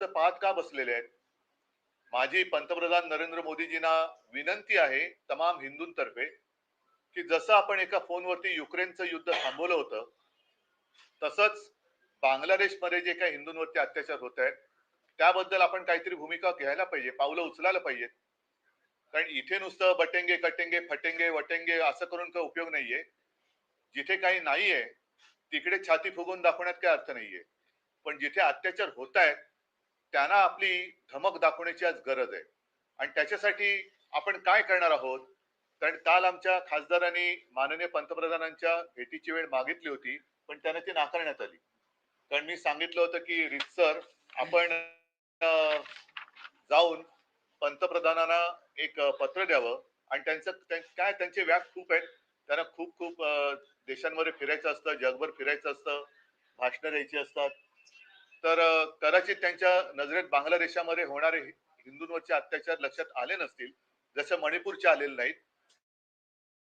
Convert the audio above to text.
पाहत का बसलेले आहेत? माझी पंतप्रधान नरेंद्र मोदीजींना विनंती आहे तमाम हिंदूंतर्फे, की जसं आपण एका फोनवरती युक्रेनचं युद्ध थांबवलं होतं, तसंच बांगलादेशमध्ये जे काही हिंदूंवरती अत्याचार होत आहेत, त्याबद्दल आपण काहीतरी भूमिका घ्यायला पाहिजे, पावलं उचलायला पाहिजेत. कारण इथे नुसतं बटेंगे, कटेंगे, फटेंगे, वटेंगे असं करून काही उपयोग नाहीये. जिथे काही नाहीये, तिकडे छाती फुगवून दाखवण्यात काही अर्थ नाहीये. पण जिथे अत्याचार होत आहेत, त्यांना आपली धमक दाखवण्याची आज गरज आहे. आणि त्याच्यासाठी आपण काय करणार आहोत? कारण काल आमच्या खासदारांनी माननीय पंतप्रधानांच्या भेटीची वेळ मागितली होती, पण त्यांना ती नाकारण्यात आली. कारण मी सांगितलं होतं, की रीतसर आपण जाऊन पंतप्रधानांना एक पत्र द्यावं आणि काय त्यांचे व्याप खूप आहेत. त्यांना खूप खूप देशांमध्ये फिरायचं असतं, जगभर फिरायचं असतं, भाषणं द्यायची असतात. तर कदाचित त्यांच्या नजरेत बांगलादेशामध्ये होणारे हिंदूंवरचे अत्याचार लक्षात आले नसतील, जसं मणिपूरचे आलेले नाहीत.